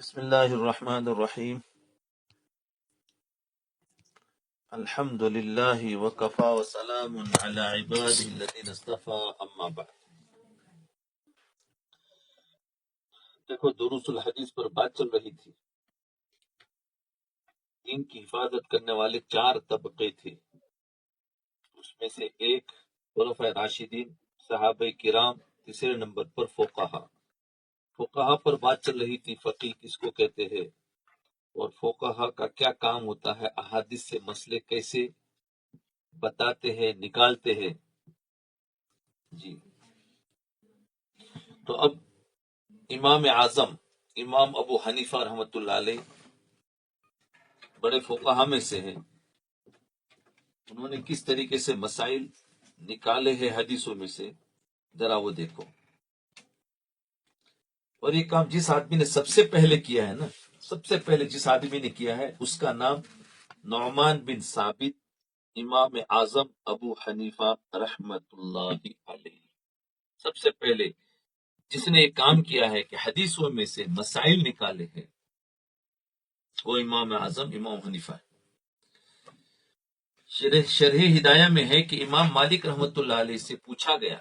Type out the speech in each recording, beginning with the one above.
بسم اللہ الرحمن الرحیم الحمد للہ وکفا وسلام علی عبادہ الذین اصطفى اما بعد۔ دیکھو، دروس الحدیث پر بات چل رہی تھی۔ دین کی حفاظت کرنے والے چار طبقے تھے، اس میں سے ایک خلفائے راشدین، صحابہ کرام، تیسرے نمبر پر فقہا۔ فقہا پر بات چل رہی تھی، فقیہ کس کو کہتے ہیں اور فقہا کا کیا کام ہوتا ہے، احادیث سے مسئلے کیسے بتاتے ہیں، نکالتے ہیں۔ جی، تو اب امام اعظم امام ابو حنیفہ رحمۃ اللہ علیہ بڑے فقہا میں سے ہیں۔ انہوں نے کس طریقے سے مسائل نکالے ہیں حدیثوں میں سے، ذرا وہ دیکھو۔ اور یہ کام جس آدمی نے سب سے پہلے کیا ہے نا، سب سے پہلے جس آدمی نے کیا ہے، اس کا نام نعمان بن ثابت امام اعظم ابو حنیفہ رحمۃ اللہ علیہ۔ سب سے پہلے جس نے یہ کام کیا ہے کہ حدیثوں میں سے مسائل نکالے ہیں، وہ امام اعظم امام حنیفہ ہے۔ شرح ہدایہ میں ہے کہ امام مالک رحمۃ اللہ علیہ سے پوچھا گیا،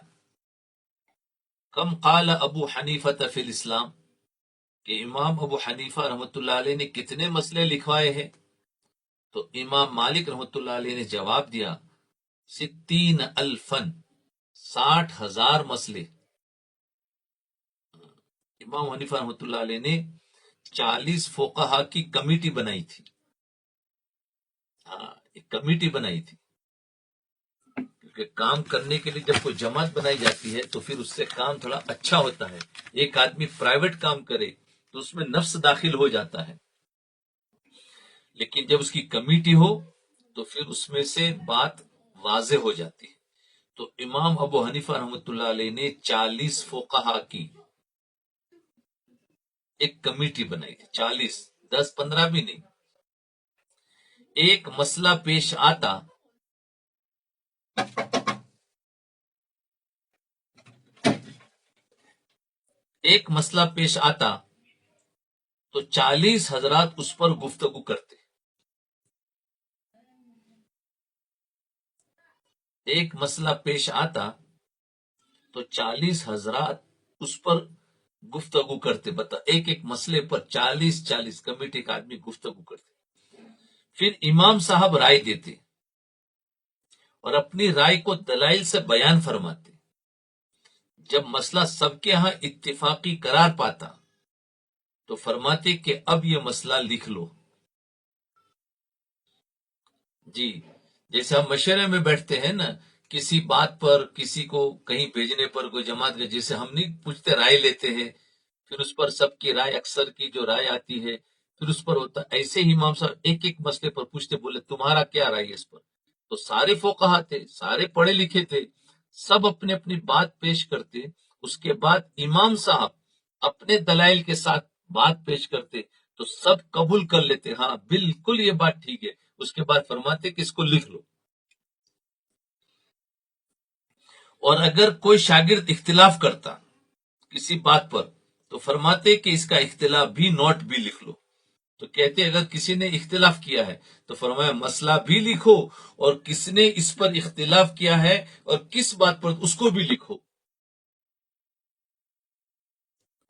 کم قال ابو حنیفہ فی الاسلام، کہ امام ابو حنیفہ رحمۃ اللہ علیہ نے کتنے مسئلے لکھوائے ہیں؟ تو امام مالک رحمۃ اللہ علیہ نے جواب دیا، 60,000، 60,000 مسئلے۔ امام حنیفہ رحمۃ اللہ علیہ نے 40 فقہا کی کمیٹی بنائی تھی۔ ایک کمیٹی بنائی تھی، کیونکہ کام کرنے کے لیے جب کوئی جماعت بنائی جاتی ہے تو پھر اس سے کام تھوڑا اچھا ہوتا ہے۔ ایک آدمی پرائیویٹ کام کرے تو اس میں نفس داخل ہو جاتا ہے، لیکن جب اس کی کمیٹی ہو تو پھر اس میں سے بات واضح ہو جاتی ہے۔ تو امام ابو حنیفہ رحمۃ اللہ علیہ نے 40 فقہا کی ایک کمیٹی بنائی تھی، 40، 10-15 بھی نہیں۔ ایک مسئلہ پیش آتا تو 40 حضرات اس پر گفتگو کرتے۔ ایک مسئلہ پیش آتا تو 40 حضرات اس پر گفتگو کرتے۔ بتا، ایک مسئلے پر 40 کمیٹی کا آدمی گفتگو کرتے۔ پھر امام صاحب رائے دیتے اور اپنی رائے کو دلائل سے بیان فرماتے۔ جب مسئلہ سب کے ہاں اتفاقی قرار پاتا تو فرماتے کہ اب یہ مسئلہ لکھ لو۔ جی، جیسے ہم مشورے میں بیٹھتے ہیں نا، کسی بات پر، کسی کو کہیں بھیجنے پر، کوئی جماعت کے، جیسے ہم نہیں پوچھتے، رائے لیتے ہیں، پھر اس پر سب کی رائے، اکثر کی جو رائے آتی ہے پھر اس پر ہوتا۔ ایسے ہی امام صاحب ایک مسئلے پر پوچھتے، بولے تمہارا کیا رائے ہے اس پر؟ تو سارے فقہا تھے، سارے پڑھے لکھے تھے، سب اپنے اپنی بات پیش کرتے۔ اس کے بعد امام صاحب اپنے دلائل کے ساتھ بات پیش کرتے تو سب قبول کر لیتے، ہاں بالکل یہ بات ٹھیک ہے۔ اس کے بعد فرماتے کہ اس کو لکھ لو۔ اور اگر کوئی شاگرد اختلاف کرتا کسی بات پر تو فرماتے کہ اس کا اختلاف بھی نوٹ بھی لکھ لو۔ تو کہتے اگر کسی نے اختلاف کیا ہے تو فرمایا مسئلہ بھی لکھو، اور کس نے اس پر اختلاف کیا ہے اور کس بات پر اس کو بھی لکھو،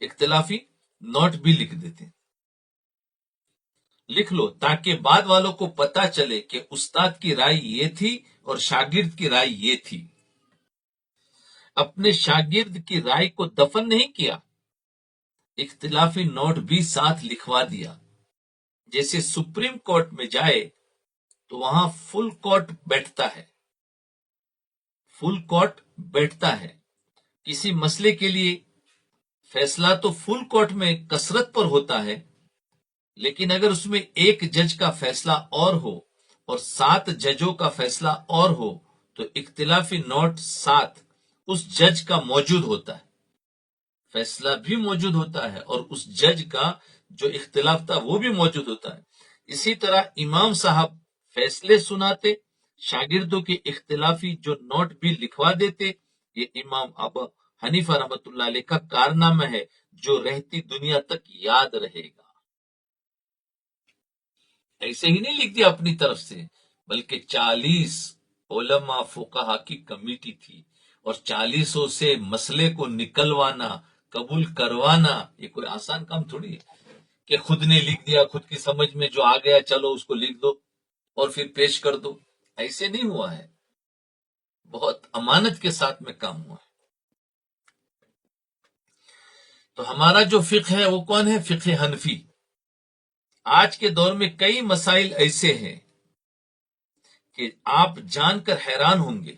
اختلافی نوٹ بھی لکھ دیتے، لکھ لو، تاکہ بعد والوں کو پتا چلے کہ استاد کی رائے یہ تھی اور شاگرد کی رائے یہ تھی۔ اپنے شاگرد کی رائے کو دفن نہیں کیا، اختلافی نوٹ بھی ساتھ لکھوا دیا۔ جیسے سپریم کورٹ میں جائے تو وہاں فل کورٹ بیٹھتا ہے۔ کسی مسئلے کے لیے فیصلہ تو فل کورٹ میں کثرت پر ہوتا ہے، لیکن اگر اس میں ایک جج کا فیصلہ اور ہو اور 7 ججوں کا فیصلہ اور ہو تو اختلافی نوٹ ساتھ اس جج کا موجود ہوتا ہے، فیصلہ بھی موجود ہوتا ہے اور اس جج کا جو اختلاف تھا وہ بھی موجود ہوتا ہے۔ اسی طرح امام صاحب فیصلے سناتے، شاگردوں کے اختلافی جو نوٹ بھی لکھوا دیتے۔ یہ امام ابو حنیفہ رحمۃ اللہ علیہ کا کارنامہ ہے جو رہتی دنیا تک یاد رہے گا۔ ایسے ہی نہیں لکھ دیا اپنی طرف سے، بلکہ 40 علماء فقہا کی کمیٹی تھی، اور 40 سے مسئلے کو نکلوانا، قبول کروانا، یہ کوئی آسان کام تھوڑی ہے کہ خود نے لکھ دیا، خود کی سمجھ میں جو آ گیا چلو اس کو لکھ دو اور پھر پیش کر دو. ایسے نہیں ہوا ہے، بہت امانت کے ساتھ میں کام ہوا ہے. تو ہمارا جو فقہ ہے وہ کون ہے؟ فقہ حنفی. آج کے دور میں کئی مسائل ایسے ہیں کہ آپ جان کر حیران ہوں گے.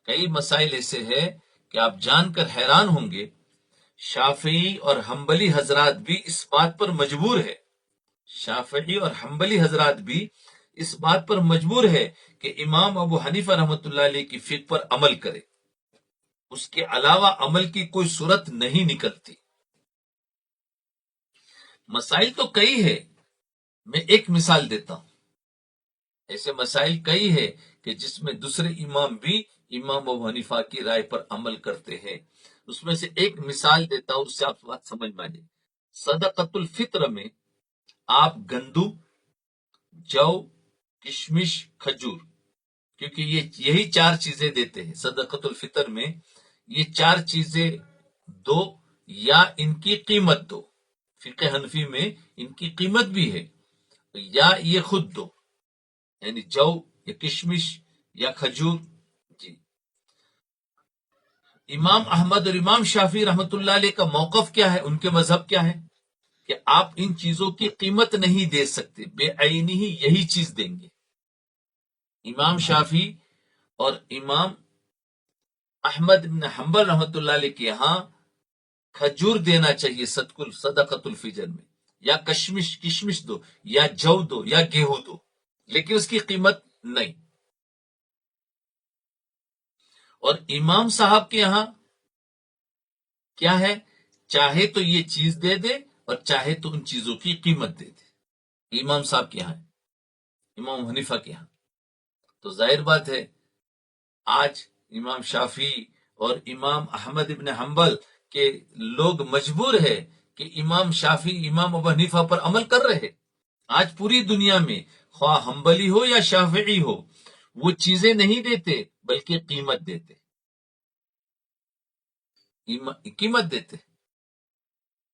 کئی مسائل ایسے ہیں کہ آپ جان کر حیران ہوں گے. شافعی اور حنبلی حضرات بھی اس بات پر مجبور ہے، شافعی اور حنبلی حضرات بھی اس بات پر مجبور ہے کہ امام ابو حنیفہ رحمۃ اللہ علیہ کی فقہ پر عمل کرے. اس کے علاوہ عمل کی کوئی صورت نہیں نکلتی. مسائل تو کئی ہے، میں ایک مثال دیتا ہوں. ایسے مسائل کئی ہے کہ جس میں دوسرے امام بھی امام ابو حنیفہ کی رائے پر عمل کرتے ہیں. اس میں سے ایک مثال دیتا ہوں، اس سے آپ بات سمجھ میں آ جائے. صدقۃ الفطر میں آپ گندم، جو، کشمش، کھجور، کیونکہ یہی 4 چیزیں دیتے ہیں صدقۃ الفطر میں. یہ 4 چیزیں دو یا ان کی قیمت دو. فقہ حنفی میں ان کی قیمت بھی ہے، یا یہ خود دو، یعنی جو یا کشمش یا کھجور. جی. امام احمد اور امام شافعی رحمۃ اللہ علیہ کا موقف کیا ہے، ان کے مذہب کیا ہے کہ آپ ان چیزوں کی قیمت نہیں دے سکتے، بے عینی ہی یہی چیز دیں گے. امام شافعی اور امام احمد بن حنبل رحمۃ اللہ علیہ کے یہاں کھجور دینا چاہیے صدقۃ الفجر میں، یا کشمش دو، یا جو دو، یا گیہوں دو، لیکن اس کی قیمت نہیں. اور امام صاحب کے یہاں کیا ہے؟ چاہے تو یہ چیز دے دے اور چاہے تو ان چیزوں کی قیمت دے دے. امام صاحب کے یہاں، امام حنیفہ کے یہاں. تو ظاہر بات ہے آج امام شافعی اور امام احمد ابن حنبل کے لوگ مجبور ہے کہ امام شافعی امام ابو حنیفہ پر عمل کر رہے. آج پوری دنیا میں خواہ حنبلی ہو یا شافعی ہو، وہ چیزیں نہیں دیتے بلکہ قیمت دیتے، قیمت دیتے.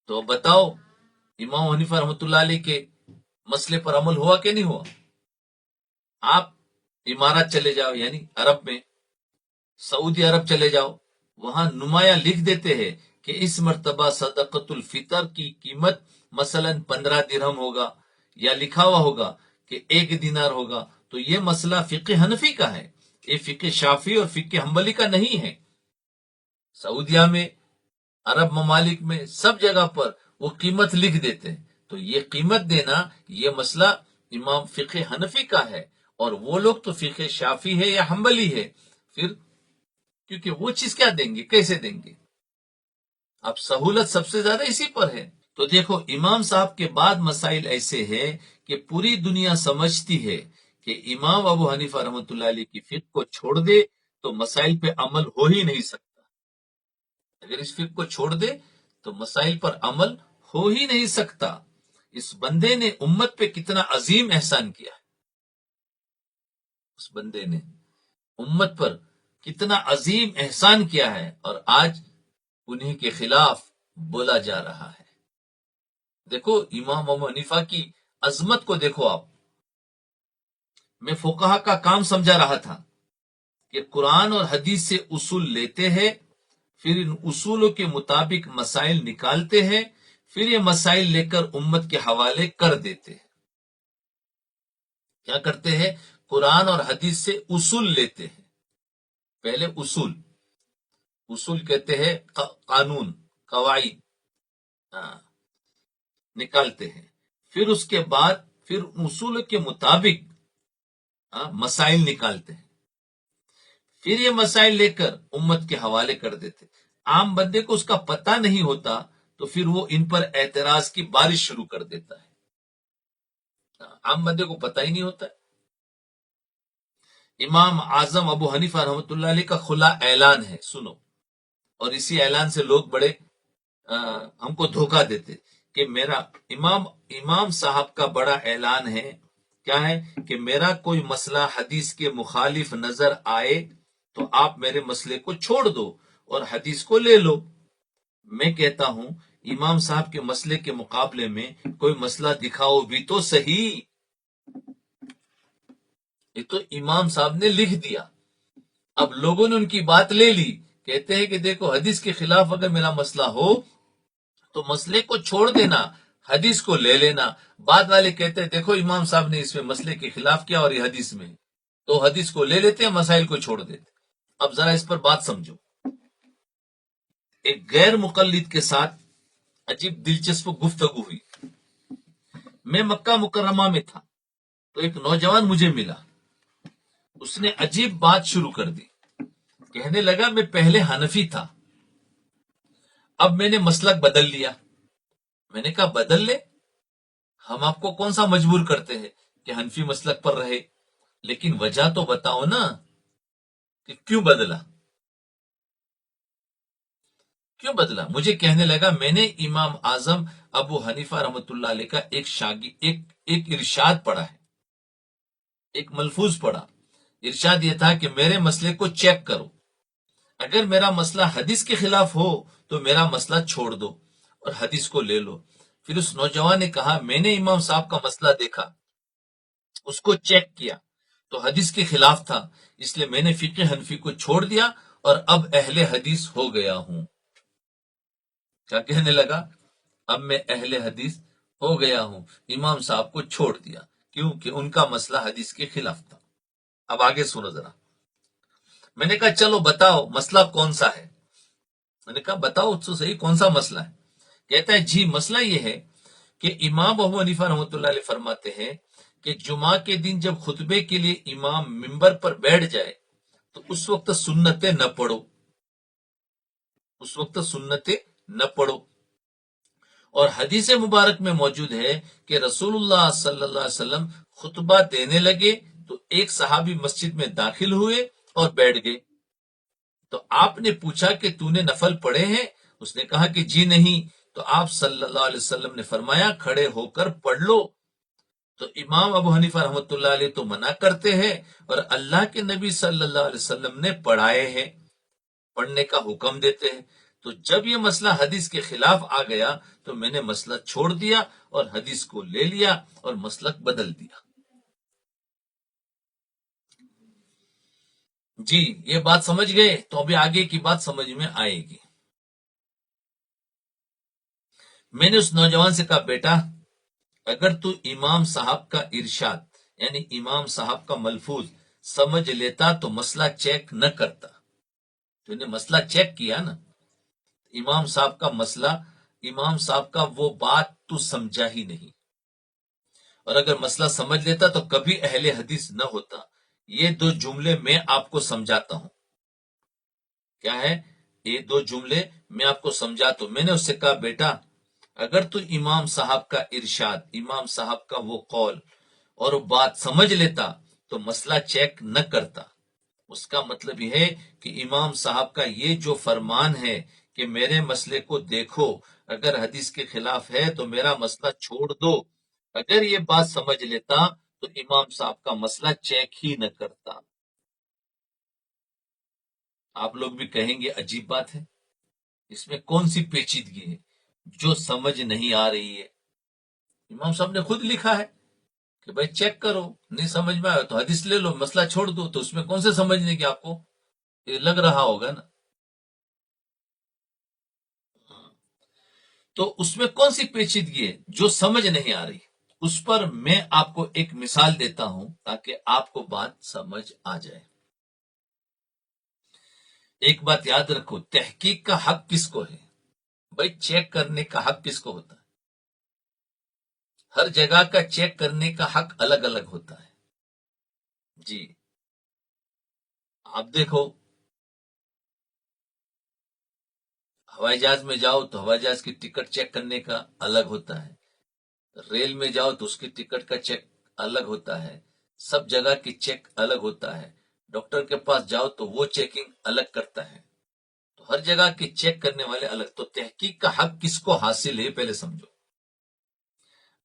تو بتاؤ امام حنیفہ رحمۃ اللہ علیہ کے مسئلے پر عمل ہوا کہ نہیں ہوا؟ آپ امارات چلے جاؤ، یعنی عرب میں، سعودی عرب چلے جاؤ، وہاں نمایاں لکھ دیتے ہیں کہ اس مرتبہ صدقۃ الفطر کی قیمت مثلا 15 درہم ہوگا، یا لکھا ہوا ہوگا کہ 1 دینار ہوگا. تو یہ مسئلہ فقہ حنفی کا ہے، یہ فقہ شافعی اور فقہ حنبلی کا نہیں ہے. سعودیہ میں، عرب ممالک میں، سب جگہ پر وہ قیمت لکھ دیتے ہیں. تو یہ قیمت دینا، یہ مسئلہ امام فقہ حنفی کا ہے، اور وہ لوگ تو فقہ شافعی ہے یا حنبلی ہے. پھر کیونکہ وہ چیز کیا دیں گے، کیسے دیں گے؟ اب سہولت سب سے زیادہ اسی پر ہے. تو دیکھو امام صاحب کے بعد مسائل ایسے ہیں کہ پوری دنیا سمجھتی ہے کہ امام ابو حنیفہ رحمۃ اللہ علیہ کی فقہ کو چھوڑ دے تو مسائل پہ عمل ہو ہی نہیں سکتا. اگر اس فقہ کو چھوڑ دے تو مسائل پر عمل ہو ہی نہیں سکتا. اس بندے نے امت پہ کتنا عظیم احسان کیا ہے، اس بندے نے امت پر کتنا عظیم احسان کیا ہے، اور آج انہی کے خلاف بولا جا رہا ہے. دیکھو امام ابو حنیفہ کی عظمت کو دیکھو آپ. میں فقہا کا کام سمجھا رہا تھا کہ قرآن اور حدیث سے اصول لیتے ہیں، پھر ان اصولوں کے مطابق مسائل نکالتے ہیں، پھر یہ مسائل لے کر امت کے حوالے کر دیتے ہیں. کیا کرتے ہیں؟ قرآن اور حدیث سے اصول لیتے ہیں. پہلے اصول کہتے ہیں قانون، قواعد نکالتے ہیں. پھر اس کے بعد پھر اصول کے مطابق مسائل نکالتے ہیں. پھر یہ مسائل لے کر امت کے حوالے کر دیتے. عام بندے کو اس کا پتہ نہیں ہوتا تو پھر وہ ان پر اعتراض کی بارش شروع کر دیتا ہے. عام بندے کو پتہ ہی نہیں ہوتا. امام اعظم ابو حنیفہ رحمۃ اللہ علیہ کا کھلا اعلان ہے، سنو. اور اسی اعلان سے لوگ بڑے ہم کو دھوکہ دیتے کہ میرا امام صاحب کا بڑا اعلان ہے، کیا ہے کہ میرا کوئی مسئلہ حدیث کے مخالف نظر آئے تو آپ میرے مسئلے کو چھوڑ دو اور حدیث کو لے لو۔ میں کہتا ہوں امام صاحب کے مسئلے کے مقابلے میں کوئی مسئلہ دکھاؤ بھی تو صحیح۔ یہ تو امام صاحب نے لکھ دیا، اب لوگوں نے ان کی بات لے لی، کہتے ہیں کہ دیکھو حدیث کے خلاف اگر میرا مسئلہ ہو تو مسئلے کو چھوڑ دینا، حدیث کو لے لینا۔ بعد والے کہتے ہیں دیکھو امام صاحب نے اس میں مسئلے کے خلاف کیا اور یہ حدیث میں، تو حدیث کو لے لیتے ہیں، مسائل کو چھوڑ دیتے۔ اب ذرا اس پر بات سمجھو۔ ایک غیر مقلد کے ساتھ عجیب دلچسپ گفتگو ہوئی۔ میں مکہ مکرمہ میں تھا تو ایک نوجوان مجھے ملا، اس نے عجیب بات شروع کر دی، کہنے لگا میں پہلے حنفی تھا، اب میں نے مسلک بدل لیا۔ میں نے کہا بدل لے، ہم آپ کو کون سا مجبور کرتے ہیں کہ حنفی مسلک پر رہے، لیکن وجہ تو بتاؤ نا کہ کیوں بدلا، کیوں بدلا؟ مجھے کہنے لگا میں نے امام اعظم ابو حنیفہ رحمۃ اللہ علیہ کا ایک ارشاد پڑھا ہے، ایک ملفوظ پڑھا۔ ارشاد یہ تھا کہ میرے مسئلے کو چیک کرو، اگر میرا مسئلہ حدیث کے خلاف ہو تو میرا مسئلہ چھوڑ دو اور حدیث کو لے لو۔ پھر اس نوجوان نے کہا میں نے امام صاحب کا مسئلہ دیکھا، اس کو چیک کیا تو حدیث کے خلاف تھا، اس لیے میں نے فقہ حنفی کو چھوڑ دیا اور اب اہل حدیث ہو گیا ہوں۔ کیا کہنے لگا؟ اب میں اہل حدیث ہو گیا ہوں، امام صاحب کو چھوڑ دیا کیونکہ ان کا مسئلہ حدیث کے خلاف تھا۔ اب آگے سنو ذرا۔ میں نے کہا چلو بتاؤ مسئلہ کون سا ہے؟ میں نے کہا بتاؤ تو صحیح کون سا مسئلہ ہے؟ کہتا ہے جی مسئلہ یہ ہے کہ امام ابو حنیفہ رحمۃ اللہ علیہ فرماتے ہیں کہ جمعہ کے دن جب خطبے کے لیے امام ممبر پر بیٹھ جائے تو اس وقت سنتیں نہ پڑھو، اس وقت سنتیں نہ پڑھو۔ اور حدیث مبارک میں موجود ہے کہ رسول اللہ صلی اللہ علیہ وسلم خطبہ دینے لگے تو ایک صحابی مسجد میں داخل ہوئے اور بیٹھ گئے، تو آپ نے پوچھا کہ تو نے نفل پڑھے ہیں؟ اس نے کہا کہ جی نہیں، تو آپ صلی اللہ علیہ وسلم نے فرمایا کھڑے ہو کر پڑھ لو۔ تو امام ابو حنیفہ رحمۃ اللہ علیہ تو منع کرتے ہیں اور اللہ کے نبی صلی اللہ علیہ وسلم نے پڑھائے ہیں، پڑھنے کا حکم دیتے ہیں۔ تو جب یہ مسئلہ حدیث کے خلاف آ گیا تو میں نے مسئلہ چھوڑ دیا اور حدیث کو لے لیا اور مسلک بدل دیا۔ جی یہ بات سمجھ گئے؟ تو ابھی آگے کی بات سمجھ میں آئے گی۔ میں نے اس نوجوان سے کہا بیٹا اگر تو امام صاحب کا ارشاد یعنی امام صاحب کا ملفوظ سمجھ لیتا تو مسئلہ چیک نہ کرتا۔ تو نے مسئلہ چیک کیا نا، امام صاحب کا مسئلہ، امام صاحب کا وہ بات تو سمجھا ہی نہیں، اور اگر مسئلہ سمجھ لیتا تو کبھی اہل حدیث نہ ہوتا۔ یہ دو جملے میں آپ کو سمجھاتا ہوں، کیا ہے یہ دو جملے میں آپ کو سمجھاتا ہوں۔ میں نے اس سے کہا بیٹا اگر تو امام صاحب کا ارشاد، امام صاحب کا وہ قول اور وہ بات سمجھ لیتا تو مسئلہ چیک نہ کرتا۔ اس کا مطلب یہ ہے کہ امام صاحب کا یہ جو فرمان ہے کہ میرے مسئلے کو دیکھو، اگر حدیث کے خلاف ہے تو میرا مسئلہ چھوڑ دو، اگر یہ بات سمجھ لیتا تو امام صاحب کا مسئلہ چیک ہی نہ کرتا۔ آپ لوگ بھی کہیں گے عجیب بات ہے، اس میں کون سی پیچیدگی ہے جو سمجھ نہیں آ رہی ہے؟ امام صاحب نے خود لکھا ہے کہ بھائی چیک کرو، نہیں سمجھ میں آئے تو حدیث لے لو، مسئلہ چھوڑ دو، تو اس میں کون سے سمجھنے کی آپ کو یہ لگ رہا ہوگا نا؟ تو اس میں کون سی پیچیدگی ہے جو سمجھ نہیں آ رہی؟ اس پر میں آپ کو ایک مثال دیتا ہوں تاکہ آپ کو بات سمجھ آ جائے۔ ایک بات یاد رکھو، تحقیق کا حق کس کو ہے؟ بھائی چیک کرنے کا حق کس کو ہوتا ہے؟ ہر جگہ کا چیک کرنے کا حق الگ الگ ہوتا ہے۔ جی آپ دیکھو ہوائی جہاز میں جاؤ تو ہوائی جہاز کی ٹکٹ چیک کرنے کا الگ ہوتا ہے، ریل میں جاؤ تو اس کی ٹکٹ کا چیک الگ ہوتا ہے، سب جگہ کی چیک الگ ہوتا ہے۔ ڈاکٹر کے پاس جاؤ تو وہ چیکنگ الگ کرتا ہے، تو ہر جگہ کی چیک کرنے والے الگ۔ تو تحقیق کا حق کس کو حاصل ہے پہلے سمجھو۔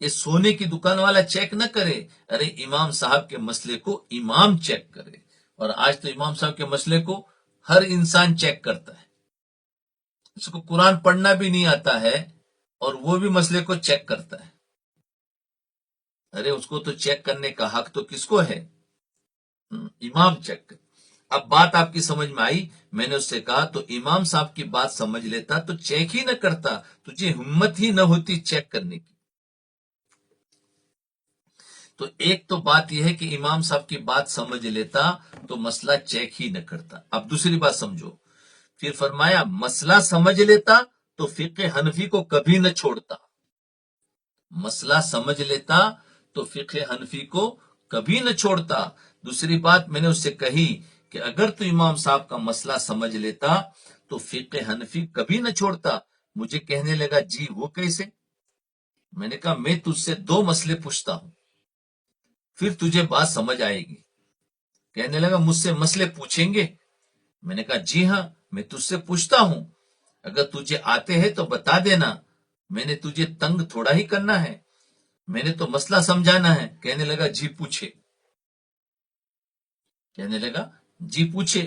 یہ سونے کی دکان والا چیک نہ کرے، ارے امام صاحب کے مسئلے کو امام چیک کرے. اور آج تو امام صاحب کے مسئلے کو ہر انسان چیک کرتا ہے. اس کو قرآن پڑھنا بھی نہیں آتا ہے اور وہ بھی مسئلے کو چیک کرتا ہے. ارے اس کو تو چیک کرنے کا حق تو کس کو ہے؟ امام چیک کر. اب بات آپ کی سمجھ میں آئی. میں نے اس سے کہا تو امام صاحب کی بات سمجھ لیتا تو چیک ہی نہ کرتا، تجھے ہمت ہی نہ ہوتی چیک کرنے کی. تو ایک تو بات یہ ہے کہ امام صاحب کی بات سمجھ لیتا تو مسئلہ چیک ہی نہ کرتا. اب دوسری بات سمجھو. پھر فرمایا مسئلہ سمجھ لیتا تو فقہ حنفی کو کبھی نہ چھوڑتا. مسئلہ سمجھ لیتا تو فقہ حنفی کو کبھی نہ چھوڑتا. دوسری بات میں نے اس سے کہی کہ اگر تو امام صاحب کا مسئلہ سمجھ لیتا تو فقہ حنفی کبھی نہ چھوڑتا. مجھے کہنے لگا جی وہ کیسے؟ میں نے کہا میں تجھ سے 2 مسئلے پوچھتا ہوں، پھر تجھے بات سمجھ آئے گی. کہنے لگا مجھ سے مسئلے پوچھیں گے؟ میں نے کہا جی ہاں میں تجھ سے پوچھتا ہوں، اگر تجھے آتے ہیں تو بتا دینا، میں نے تجھے تنگ تھوڑا ہی کرنا ہے، میں نے تو مسئلہ سمجھانا ہے. کہنے لگا جی پوچھے. کہنے لگا جی پوچھے.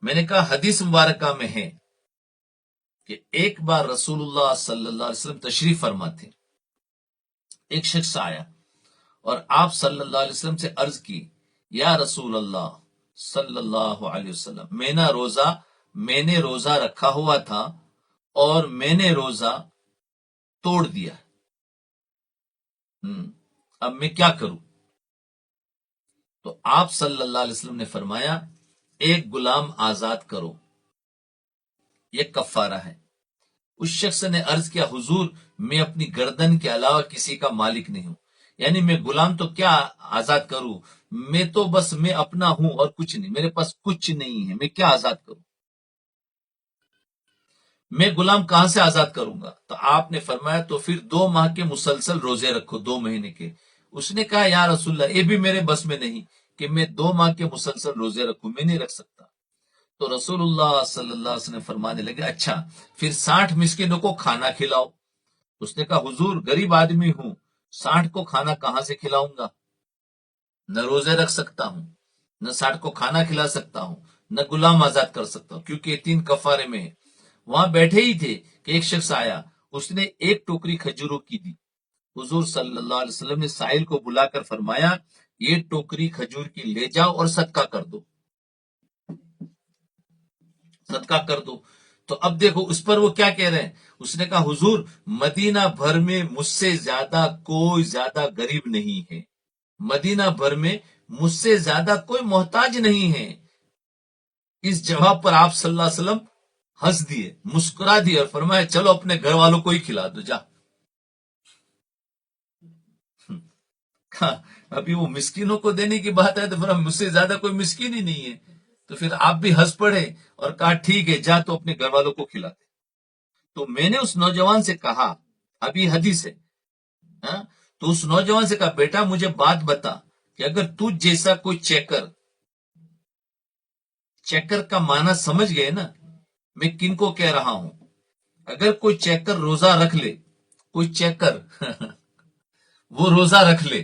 میں نے کہا حدیث مبارکہ میں ہے کہ ایک بار رسول اللہ صلی اللہ علیہ وسلم تشریف فرما تھے. ایک شخص آیا اور آپ صلی اللہ علیہ وسلم سے عرض کی یا رسول اللہ صلی اللہ علیہ وسلم میں نے روزہ رکھا ہوا تھا اور میں نے روزہ توڑ دیا، اب میں کیا کروں؟ تو آپ صلی اللہ علیہ وسلم نے فرمایا ایک غلام آزاد کرو، یہ کفارہ ہے. اس شخص نے عرض کیا حضور میں اپنی گردن کے علاوہ کسی کا مالک نہیں ہوں، یعنی میں غلام تو کیا آزاد کروں، میں تو بس میں اپنا ہوں اور کچھ نہیں، میرے پاس کچھ نہیں ہے، میں کیا آزاد کروں، میں غلام کہاں سے آزاد کروں گا؟ تو آپ نے فرمایا تو پھر 2 ماہ کے مسلسل روزے رکھو، 2 مہینے کے. اس نے کہا یا رسول اللہ یہ بھی میرے بس میں نہیں کہ میں 2 ماہ کے مسلسل روزے رکھوں، میں نہیں رکھ سکتا. تو رسول اللہ صلی اللہ علیہ وسلم فرمانے لگے اچھا پھر 60 مسکینوں کو کھانا کھلاؤ. اس نے کہا حضور غریب آدمی ہوں، 60 کو کھانا کہاں سے کھلاؤں گا؟ نہ روزے رکھ سکتا ہوں، نہ 60 کو کھانا کھلا سکتا ہوں، نہ غلام آزاد کر سکتا ہوں، کیونکہ یہ 3 کفارے میں ہے. وہاں بیٹھے ہی تھے کہ ایک شخص آیا، اس نے 1 ٹوکری کھجوروں کی دی. حضور صلی اللہ علیہ وسلم نے سائل کو بلا کر فرمایا یہ ٹوکری کھجور کی لے جاؤ اور صدقہ کر دو، صدقہ کر دو. تو اب دیکھو اس پر وہ کیا کہہ رہے ہیں. اس نے کہا حضور مدینہ بھر میں مجھ سے زیادہ کوئی زیادہ غریب نہیں ہے، مدینہ بھر میں مجھ سے زیادہ کوئی محتاج نہیں ہے. اس جواب پر آپ صلی اللہ علیہ وسلم ہنس دیے، مسکرا دیے اور فرمایا چلو اپنے گھر والوں کو ہی کھلا دو جا. ابھی وہ مسکینوں کو دینے کی بات ہے تو پھر مجھ سے زیادہ کوئی مسکین ہی نہیں ہے. تو پھر آپ بھی ہنس پڑے اور کہا ٹھیک ہے جا تو اپنے گھر والوں کو کھلا دے. تو میں نے اس نوجوان سے کہا ابھی حدیث ہے، تو اس نوجوان سے کہا بیٹا مجھے بات بتا کہ اگر تو جیسا کوئی چیکر کا معنی سمجھ گئے نا میں کن کو کہہ رہا ہوں. اگر کوئی چیکر روزہ رکھ لے، کوئی چیکر وہ روزہ رکھ لے،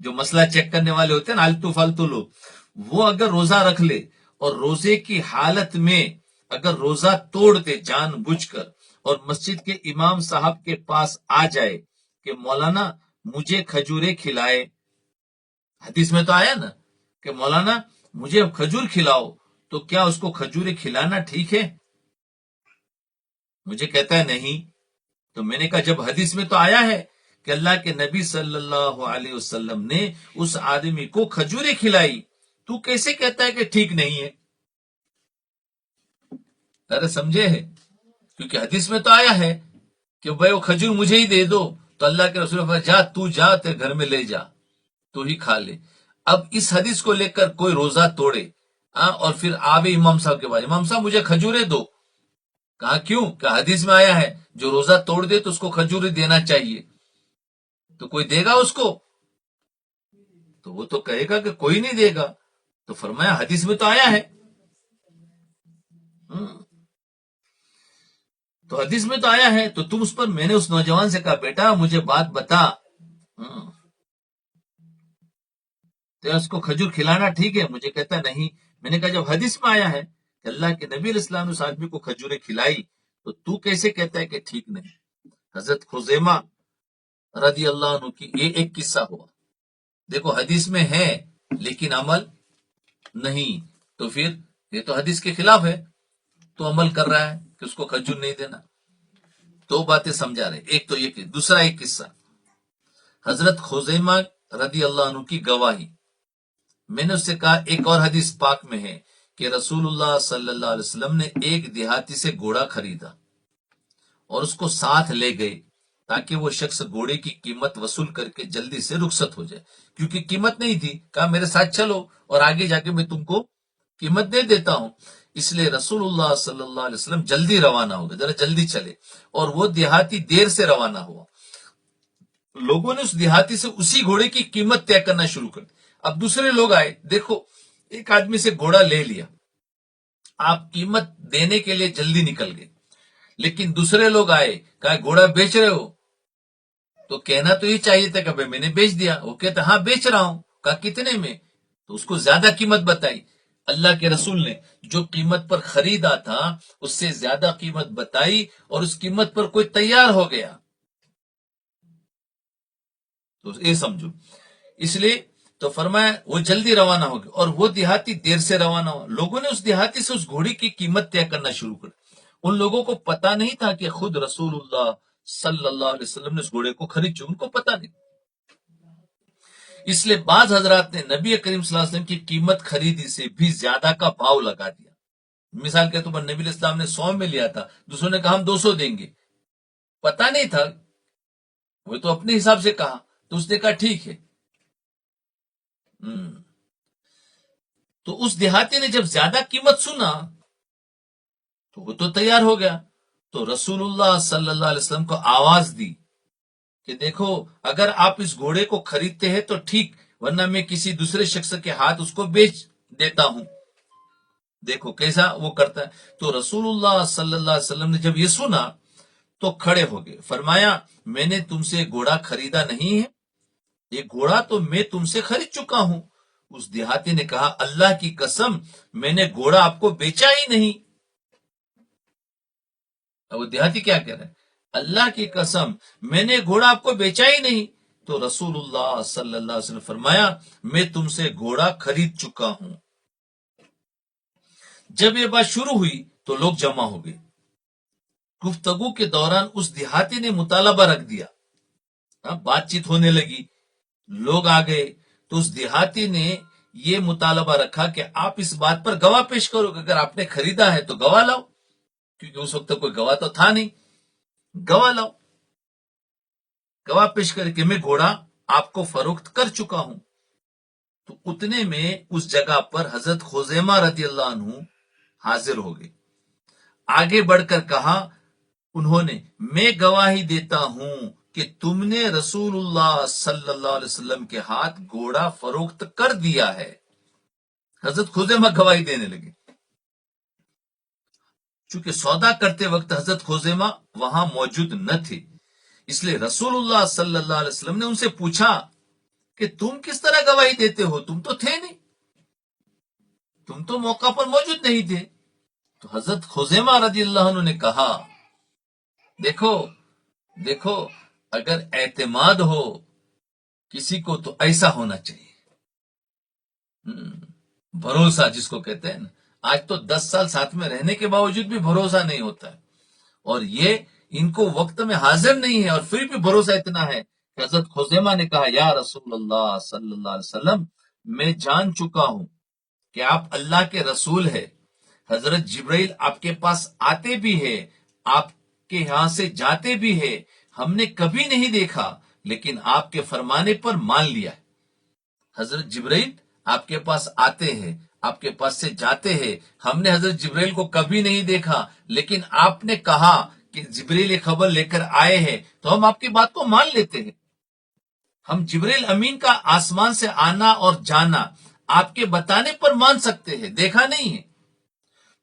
جو مسئلہ چیک کرنے والے ہوتے ہیں نا آلتو فالتو لوگ، وہ اگر روزہ رکھ لے اور روزے کی حالت میں اگر روزہ توڑ دے جان بوجھ کر اور مسجد کے امام صاحب کے پاس آ جائے کہ مولانا مجھے کھجورے کھلائے، حدیث میں تو آیا نا کہ مولانا مجھے کھجور کھلاؤ، تو کیا اس کو کھجورے کھلانا ٹھیک ہے؟ مجھے کہتا ہے نہیں. تو میں نے کہا جب حدیث میں تو آیا ہے کہ اللہ کے نبی صلی اللہ علیہ وسلم نے اس آدمی کو کھجورے کھلائی، تو کیسے کہتا ہے کہ ٹھیک نہیں ہے؟ ارے سمجھے ہے، کیونکہ حدیث میں تو آیا ہے کہ بھائی وہ کھجور مجھے ہی دے دو. تو اللہ کے رسول جا تیرے گھر میں لے جا تو ہی کھا لے. اب اس حدیث کو لے کر کوئی روزہ توڑے اور پھر آبے امام صاحب کے بعد امام صاحب مجھے کھجورے دو. کہا کیوں؟ کہ حدیث میں آیا ہے جو روزہ توڑ دے تو اس کو کھجورے دینا چاہیے. تو کوئی دے گا اس کو؟ تو وہ تو کہے گا کہ کوئی نہیں دے گا. تو فرمایا حدیث میں تو آیا ہے. تو حدیث میں تو آیا ہے، تو تم اس پر، میں نے اس نوجوان سے کہا بیٹا مجھے بات بتا، تو اس کو کھجور کھلانا ٹھیک ہے؟ مجھے کہتا نہیں۔ میں نے کہا جب حدیث میں آیا ہے کہ اللہ کے نبی علیہ السلام نے اس آدمی کو کھجوریں کھلائی، تو کیسے کہتا ہے کہ ٹھیک نہیں؟ حضرت خزیمہ رضی اللہ عنہ کی یہ ایک قصہ ہوا۔ دیکھو حدیث میں ہے لیکن عمل نہیں، تو پھر یہ تو حدیث کے خلاف ہے، تو عمل کر رہا ہے کہ اس کو کھجور نہیں دینا۔ دو باتیں سمجھا رہے، ایک تو یہ کہ دوسرا ایک قصہ، حضرت خزیمہ رضی اللہ عنہ کی گواہی۔ میں نے اس سے کہا ایک اور حدیث پاک میں ہے کہ رسول اللہ صلی اللہ علیہ وسلم نے ایک دیہاتی سے گھوڑا خریدا اور اس کو ساتھ لے گئے تاکہ وہ شخص گھوڑے کی قیمت وصول کر کے جلدی سے رخصت ہو جائے، کیونکہ قیمت نہیں تھی۔ کہا میرے ساتھ چلو اور آگے جا کے میں تم کو قیمت دے دیتا ہوں۔ اس لیے رسول اللہ صلی اللہ علیہ وسلم جلدی روانہ ہو گئے، ذرا جلدی چلے، اور وہ دیہاتی دیر سے روانہ ہوا۔ لوگوں نے اس دیہاتی سے اسی گھوڑے کی قیمت طے کرنا شروع کر دی۔ اب دوسرے لوگ آئے، دیکھو ایک آدمی سے گھوڑا لے لیا، آپ قیمت دینے کے لیے جلدی نکل گئے، لیکن دوسرے لوگ آئے، کہا گھوڑا بیچ رہے ہو؟ تو کہنا تو یہ چاہیے تھا کہ میں نے بیچ دیا۔ وہ کہتا ہاں بیچ رہا ہوں۔ کہا کتنے میں؟ تو اس کو زیادہ قیمت بتائی۔ اللہ کے رسول نے جو قیمت پر خریدا تھا اس سے زیادہ قیمت بتائی، اور اس قیمت پر کوئی تیار ہو گیا، تو یہ سمجھو۔ اس لیے تو فرمایا وہ جلدی روانہ ہو گئے اور وہ دیہاتی دیر سے روانہ ہوا۔ لوگوں نے اس دیہاتی سے اس گھوڑی کی قیمت طے کرنا شروع کر۔ ان لوگوں کو پتا نہیں تھا کہ خود رسول اللہ صلی اللہ علیہ وسلم نے اس گھوڑے کو خرید چکا، ان کو پتا نہیں۔ اس لیے بعض حضرات نے نبی کریم صلی اللہ علیہ وسلم کی قیمت خریدی سے بھی زیادہ کا بھاؤ لگا دیا۔ مثال کے طور پر نبی علیہ السلام نے 100 میں لیا تھا، دوسروں نے کہا ہم 200 دیں گے، پتا نہیں تھا، وہ تو اپنے حساب سے کہا، تو اس نے کہا ٹھیک ہے۔ تو اس دیہاتی نے جب زیادہ قیمت سنا تو وہ تو تیار ہو گیا، تو رسول اللہ صلی اللہ علیہ وسلم کو آواز دی کہ دیکھو اگر آپ اس گھوڑے کو خریدتے ہیں تو ٹھیک، ورنہ میں کسی دوسرے شخص کے ہاتھ اس کو بیچ دیتا ہوں۔ دیکھو کیسا وہ کرتا ہے۔ تو رسول اللہ صلی اللہ علیہ وسلم نے جب یہ سنا تو کھڑے ہو گئے، فرمایا میں نے تم سے گھوڑا خریدا نہیں ہے، یہ گھوڑا تو میں تم سے خرید چکا ہوں۔ اس دیہاتی نے کہا اللہ کی قسم میں نے گھوڑا آپ کو بیچا ہی نہیں۔ اب وہ دیہاتی کیا کہہ رہا ہے؟ اللہ کی قسم میں نے گھوڑا آپ کو بیچا ہی نہیں۔ تو رسول اللہ صلی اللہ علیہ وسلم فرمایا میں تم سے گھوڑا خرید چکا ہوں۔ جب یہ بات شروع ہوئی تو لوگ جمع ہو گئے۔ گفتگو کے دوران اس دیہاتی نے مطالبہ رکھ دیا، بات چیت ہونے لگی، لوگ آ گئے، تو اس دیہاتی نے یہ مطالبہ رکھا کہ آپ اس بات پر گواہ پیش کرو کہ اگر آپ نے خریدا ہے تو گواہ لاؤ، کیونکہ اس وقت کوئی گواہ تو تھا نہیں، گواہ لاؤ، گواہ پیش کرے کہ میں گھوڑا آپ کو فروخت کر چکا ہوں۔ تو اتنے میں اس جگہ پر حضرت خزیمہ رضی اللہ عنہ حاضر ہو گئے۔ آگے بڑھ کر کہا انہوں نے میں گواہی دیتا ہوں کہ تم نے رسول اللہ صلی اللہ علیہ وسلم کے ہاتھ گھوڑا فروخت کر دیا ہے۔ حضرت خزیمہ گواہی دینے لگے۔ چونکہ سودا کرتے وقت حضرت خزیمہ وہاں موجود نہ تھے، اس لیے رسول اللہ صلی اللہ علیہ وسلم نے ان سے پوچھا کہ تم کس طرح گواہی دیتے ہو، تم تو تھے نہیں، تم تو موقع پر موجود نہیں تھے۔ تو حضرت خزیمہ رضی اللہ عنہ نے کہا دیکھو دیکھو اگر اعتماد ہو کسی کو تو ایسا ہونا چاہیے، بھروسہ جس کو کہتے ہیں نا۔ آج تو 10 سال ساتھ میں رہنے کے باوجود بھی بھروسہ نہیں ہوتا ہے، اور یہ ان کو وقت میں حاضر نہیں ہے اور پھر بھی بھروسہ اتنا ہے کہ حضرت خزیمہ نے کہا یا رسول اللہ صلی اللہ علیہ وسلم میں جان چکا ہوں کہ آپ اللہ کے رسول ہے، حضرت جبرائیل آپ کے پاس آتے بھی ہے، آپ کے یہاں سے جاتے بھی ہے، ہم نے کبھی نہیں دیکھا لیکن آپ کے فرمانے پر مان لیا ہے۔ حضرت جبرائیل آپ کے پاس آتے ہیں، آپ کے پاس سے جاتے ہیں، ہم نے حضرت جبرائیل کو کبھی نہیں دیکھا لیکن آپ نے کہا کہ جبرائیل ایک خبر لے کر آئے ہیں تو ہم آپ کی بات کو مان لیتے ہیں۔ ہم جبرائیل امین کا آسمان سے آنا اور جانا آپ کے بتانے پر مان سکتے ہیں، دیکھا نہیں ہے۔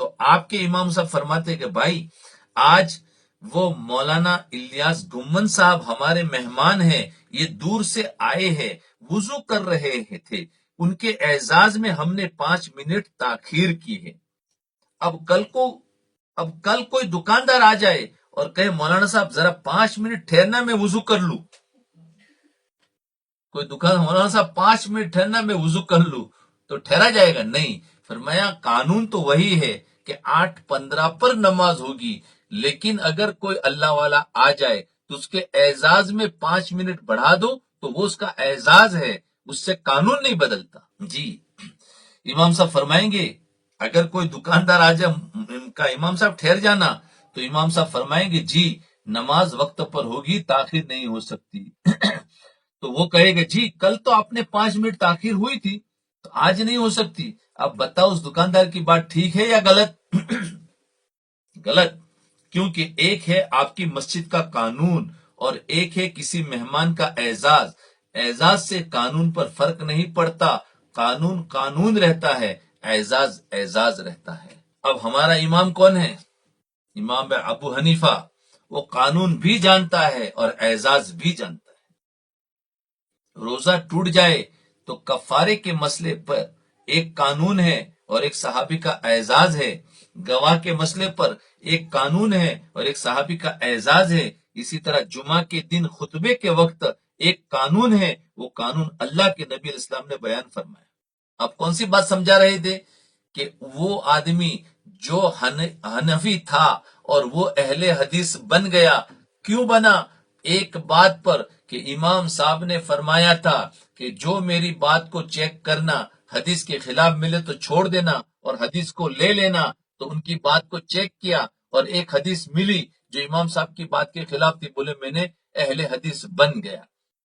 تو آپ کے امام صاحب فرماتے کہ بھائی آج وہ مولانا الیاس گمن صاحب ہمارے مہمان ہیں، یہ دور سے آئے ہیں، وضو کر رہے تھے، ان کے اعزاز میں ہم نے 5 منٹ تاخیر کی ہے۔ اب کل کوئی دکاندار آ جائے اور کہے مولانا صاحب ذرا 5 منٹ ٹھہرنا میں وضو کر لوں، کوئی دکان مولانا صاحب 5 منٹ ٹھہرنا میں وضو کر لوں، تو ٹھہرا جائے گا؟ نہیں۔ فرمایا قانون تو وہی ہے کہ 8:15 پر نماز ہوگی، لیکن اگر کوئی اللہ والا آ جائے تو اس کے اعزاز میں 5 منٹ بڑھا دو تو وہ اس کا اعزاز ہے، اس سے قانون نہیں بدلتا۔ جی امام صاحب فرمائیں گے اگر کوئی دکاندار آ جائے ان کا امام صاحب ٹھہر جانا، تو امام صاحب فرمائیں گے جی نماز وقت پر ہوگی، تاخیر نہیں ہو سکتی۔ تو وہ کہے گا جی کل تو آپ نے 5 منٹ تاخیر ہوئی تھی تو آج نہیں ہو سکتی۔ اب بتاؤ اس دکاندار کی بات ٹھیک ہے یا غلط؟ غلط، کیونکہ ایک ہے آپ کی مسجد کا قانون اور ایک ہے کسی مہمان کا اعزاز۔ اعزاز سے قانون پر فرق نہیں پڑتا، قانون قانون رہتا ہے، اعزاز اعزاز رہتا ہے۔ اب ہمارا امام کون ہے؟ امام ابو حنیفہ، وہ قانون بھی جانتا ہے اور اعزاز بھی جانتا ہے۔ روزہ ٹوٹ جائے تو کفارے کے مسئلے پر ایک قانون ہے اور ایک صحابی کا اعزاز ہے، گواہ کے مسئلے پر ایک قانون ہے اور ایک صحابی کا اعزاز ہے۔ اسی طرح جمعہ کے دن خطبے کے وقت ایک قانون ہے، وہ قانون اللہ کے نبی علیہ السلام نے بیان فرمایا۔ اب کون سی بات سمجھا رہے تھے؟ کہ وہ آدمی جو حنفی تھا اور وہ اہل حدیث بن گیا، کیوں بنا؟ ایک بات پر کہ امام صاحب نے فرمایا تھا کہ جو میری بات کو چیک کرنا، حدیث کے خلاف ملے تو چھوڑ دینا اور حدیث کو لے لینا، تو ان کی بات کو چیک کیا اور ایک حدیث ملی جو امام صاحب کی بات کے خلاف تھی، بولے میں نے اہل حدیث بن گیا۔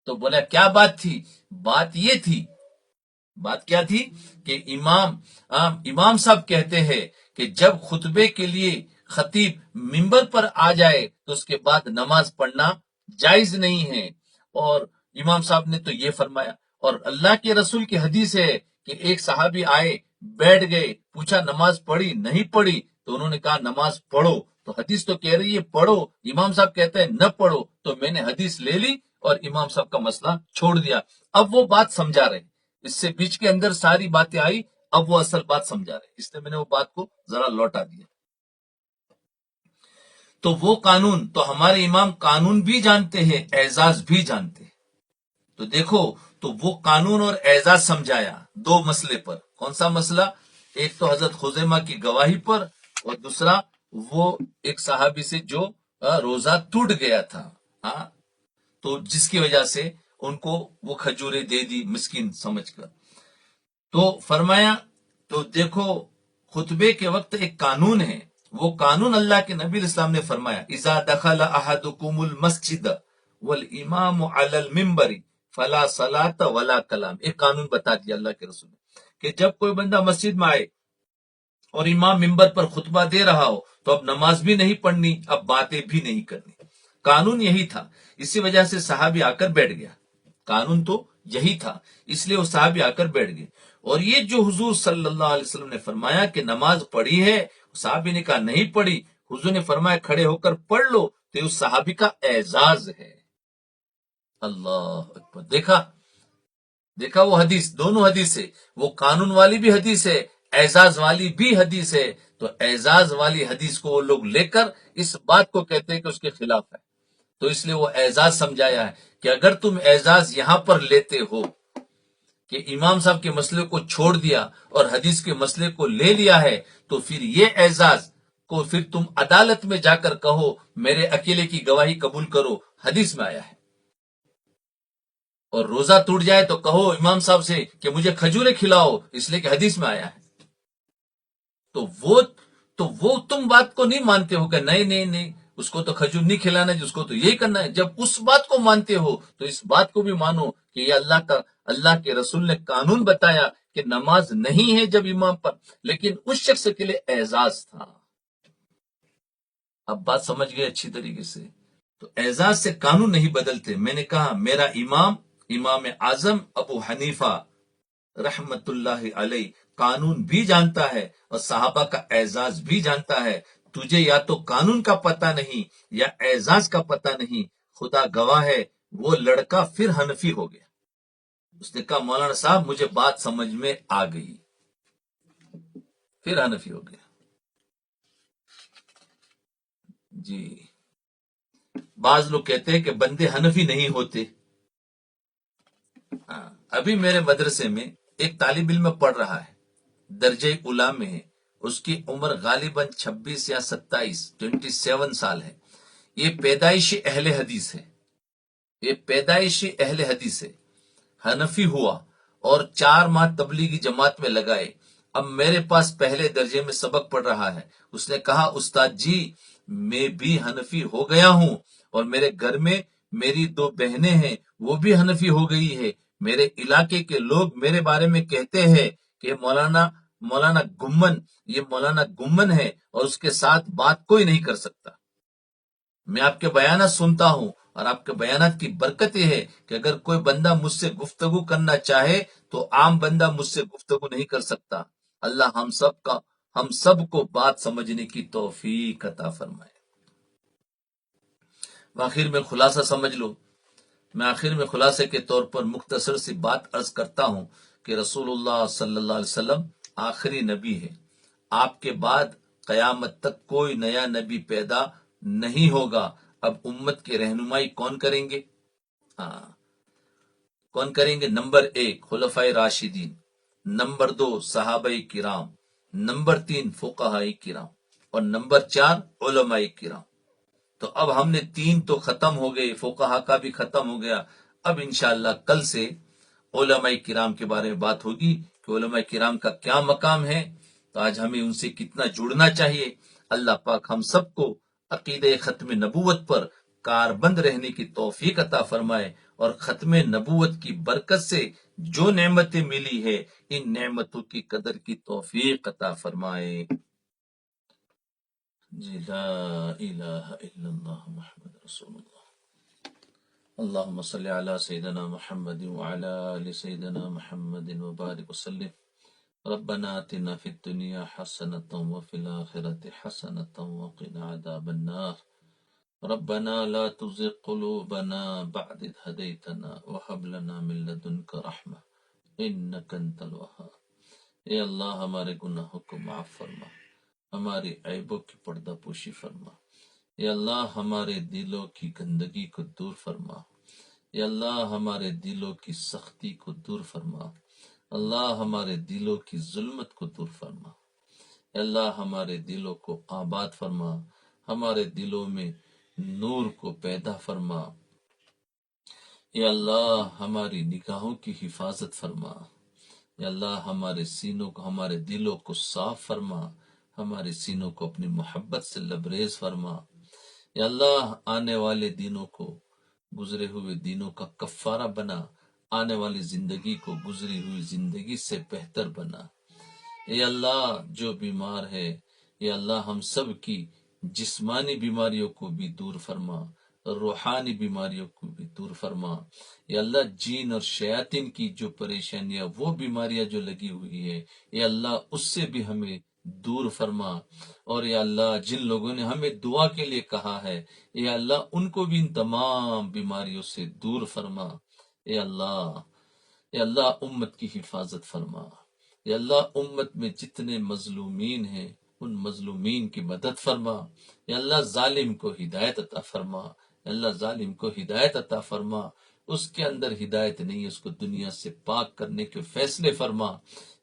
تو بولا کیا بات تھی؟ بات یہ تھی، بات کیا تھی کہ امام صاحب کہتے ہیں کہ جب خطبے کے لیے خطیب منبر پر آ جائے تو اس کے بعد نماز پڑھنا جائز نہیں ہے، اور امام صاحب نے تو یہ فرمایا۔ اور اللہ کے رسول کی حدیث ہے کہ ایک صحابی آئے، بیٹھ گئے، پوچھا نماز پڑھی؟ نہیں پڑھی، تو انہوں نے کہا نماز پڑھو، تو حدیث تو کہہ رہی ہے پڑھو، امام صاحب کہتے ہیں نہ پڑھو، تو میں نے حدیث لے لی اور امام صاحب کا مسئلہ چھوڑ دیا۔ اب وہ بات سمجھا رہے، اس سے بیچ کے اندر ساری باتیں آئی، اب وہ اصل بات سمجھا رہے، اس لیے میں نے وہ بات کو ذرا لوٹا دیا۔ تو وہ قانون، تو ہمارے امام قانون بھی جانتے ہیں، اعزاز بھی جانتے ہیں۔ تو دیکھو، تو وہ قانون اور اعزاز سمجھایا دو مسئلے پر۔ کون سا مسئلہ؟ ایک تو حضرت خزیمہ کی گواہی پر، اور دوسرا وہ ایک صحابی سے جو روزہ ٹوٹ گیا تھا، تو جس کی وجہ سے ان کو وہ کھجورے دے دی مسکین سمجھ کر۔ تو فرمایا، تو دیکھو خطبے کے وقت ایک قانون ہے، وہ قانون اللہ کے نبی علیہ السلام نے فرمایا اذا دخل احدکم المسجد والامام علی المنبر فلا صلاۃ ولا کلام۔ ایک قانون بتا دیا اللہ کے رسول نے کہ جب کوئی بندہ مسجد میں آئے اور امام منبر پر خطبہ دے رہا ہو تو اب نماز بھی نہیں پڑھنی، اب باتیں بھی نہیں کرنی۔ قانون یہی تھا، اسی وجہ سے صحابی آ کر بیٹھ گیا۔ قانون تو یہی تھا، اس لیے وہ صحابی آ کر بیٹھ گئے۔ اور یہ جو حضور صلی اللہ علیہ وسلم نے فرمایا کہ نماز پڑھی ہے، صحابی نے کہا نہیں پڑھی، حضور نے فرمایا کھڑے ہو کر پڑھ لو، تو اس صحابی کا اعزاز ہے۔ اللہ اکبر! دیکھا وہ حدیث، دونوں حدیث ہے، وہ قانون والی بھی حدیث ہے، اعزاز والی بھی حدیث ہے۔ تو اعزاز والی حدیث کو وہ لوگ لے کر اس بات کو کہتے ہیں کہ اس کے خلاف ہے، تو اس لیے وہ اعزاز سمجھایا ہے کہ اگر تم اعزاز یہاں پر لیتے ہو کہ امام صاحب کے مسئلے کو چھوڑ دیا اور حدیث کے مسئلے کو لے لیا ہے، تو پھر یہ اعزاز کو پھر تم عدالت میں جا کر کہو میرے اکیلے کی گواہی قبول کرو، حدیث میں آیا ہے۔ اور روزہ ٹوٹ جائے تو کہو امام صاحب سے کہ مجھے کھجورے کھلاؤ، اس لیے کہ حدیث میں آیا ہے۔ تو وہ تم بات کو نہیں مانتے ہو کہ نہیں اس کو تو کھجور نہیں کھلانا ہے، جس کو تو یہی کرنا ہے۔ جب اس بات کو مانتے ہو تو اس بات کو بھی مانو کہ یہ اللہ کے رسول نے قانون بتایا کہ نماز نہیں ہے جب امام پر، لیکن اس شخص کے لیے اعزاز تھا۔ اب بات سمجھ گئے اچھی طریقے سے؟ تو اعزاز سے قانون نہیں بدلتے۔ میں نے کہا میرا امام اعظم ابو حنیفہ رحمت اللہ علیہ قانون بھی جانتا ہے اور صحابہ کا اعزاز بھی جانتا ہے. تجھے یا تو قانون کا پتہ نہیں یا اعزاز کا پتہ نہیں. خدا گواہ ہے وہ لڑکا پھر حنفی ہو گیا. اس نے کہا مولانا صاحب مجھے بات سمجھ میں آ گئی، پھر حنفی ہو گیا. جی بعض لوگ کہتے ہیں کہ بندے حنفی نہیں ہوتے. ابھی میرے مدرسے میں ایک طالب علم پڑھ رہا ہے، درجہ اولی میں ہے. اس کی عمر غالباً 26 یا 27 سال ہے. یہ پیدائشی اہل حدیث ہے، حنفی ہوا اور 4 ماہ تبلیغی جماعت میں لگائے. اب میرے پاس پہلے درجے میں سبق پڑھ رہا ہے. اس نے کہا استاد جی میں بھی حنفی ہو گیا ہوں اور میرے گھر میں میری 2 بہنیں ہیں وہ بھی حنفی ہو گئی ہے. میرے علاقے کے لوگ میرے بارے میں کہتے ہیں کہ مولانا گمن ہے اور اس کے ساتھ بات کوئی نہیں کر سکتا. میں آپ کے بیانات سنتا ہوں اور آپ کے بیانات کی برکت یہ ہے کہ اگر کوئی بندہ مجھ سے گفتگو کرنا چاہے تو عام بندہ مجھ سے گفتگو نہیں کر سکتا. اللہ ہم سب کو بات سمجھنے کی توفیق عطا فرمائے. آخر میں خلاصہ سمجھ لو. میں آخر میں خلاصے کے طور پر مختصر سی بات عرض کرتا ہوں کہ رسول اللہ صلی اللہ علیہ وسلم آخری نبی ہے. آپ کے بعد قیامت تک کوئی نیا نبی پیدا نہیں ہوگا. اب امت کی رہنمائی کون کریں گے؟ کون کریں گے؟ نمبر 1 خلفائے راشدین، نمبر 2 صحابہ کرام، نمبر 3 فقہاء کرام اور نمبر 4 علماء کرام. تو اب ہم نے 3 تو ختم ہو گئے، فقہاء کا بھی ختم ہو گیا. اب انشاءاللہ کل سے علماء کرام کے بارے میں بات ہوگی کہ علماء کرام کا کیا مقام ہے. تو آج ہمیں ان سے کتنا جڑنا چاہیے. اللہ پاک ہم سب کو عقیدہ ختم نبوت پر کاربند رہنے کی توفیق عطا فرمائے اور ختم نبوت کی برکت سے جو نعمتیں ملی ہے ان نعمتوں کی قدر کی توفیق عطا فرمائے. جی لا الہ الا اللہ محمد رسول اللہ. اللهم صل على سيدنا محمد وعلى آل سيدنا محمد وبارك وسلم. ربنا آتنا في الدنيا حسنة وفي الآخرة حسنة وقنا عذاب النار. ربنا لا تزغ قلوبنا بعد إذ هديتنا وهب لنا من لدنك رحمة إنك أنت الوهاب. اے اللہ ہمارے گناہوں کو معاف فرما، ہماری عیبوں کی پردہ پوشی فرما. اے اللہ ہمارے دلوں کی گندگی کو دور فرما. اے اللہ ہمارے دلوں کی سختی کو دور فرما. اللہ ہمارے دلوں کی ظلمت کو دور فرما. اے اللہ ہمارے دلوں کو آباد فرما، ہمارے دلوں میں نور کو پیدا فرما. اے اللہ ہماری نگاہوں کی حفاظت فرما. اے اللہ ہمارے سینوں کو، ہمارے دلوں کو صاف فرما، ہمارے سینوں کو اپنی محبت سے لبریز فرما. اے اللہ آنے والے دنوں کو گزرے ہوئے دنوں کا کفارہ بنا، آنے والی زندگی کو گزری ہوئی زندگی سے بہتر بنا. اے اللہ جو بیمار ہے، اے اللہ ہم سب کی جسمانی بیماریوں کو بھی دور فرما، روحانی بیماریوں کو بھی دور فرما. یا اللہ جین اور شیاطین کی جو پریشانیاں، وہ بیماریاں جو لگی ہوئی ہے، یا اللہ اس سے بھی ہمیں دور فرما. اور یا اللہ جن لوگوں نے ہمیں دعا کے لیے کہا ہے، یا اللہ ان کو بھی ان تمام بیماریوں سے دور فرما. یا اللہ امت کی حفاظت فرما. یا اللہ امت میں جتنے مظلومین ہیں ان مظلومین کی مدد فرما. یا اللہ ظالم کو ہدایت عطا فرما. یا اللہ ظالم کو ہدایت عطا فرما، اس کے اندر ہدایت نہیں ہے، اس کو دنیا سے پاک کرنے کے فیصلے فرما.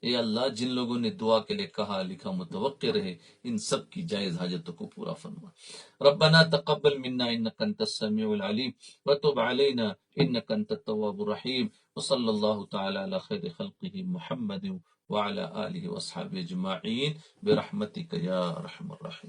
اے اللہ جن لوگوں نے دعا کے لیے کہا لکھا متوقع رہے، ان سب کی جائز حاجتوں کو پورا فرما. ربنا تقبل منا انك انت السميع العليم وتب علينا انك انت التواب الرحيم. وصلى الله تعالى على خير خلقه محمد وعلى آله واصحابه اجمعين برحمتك يا ارحم الراحمين.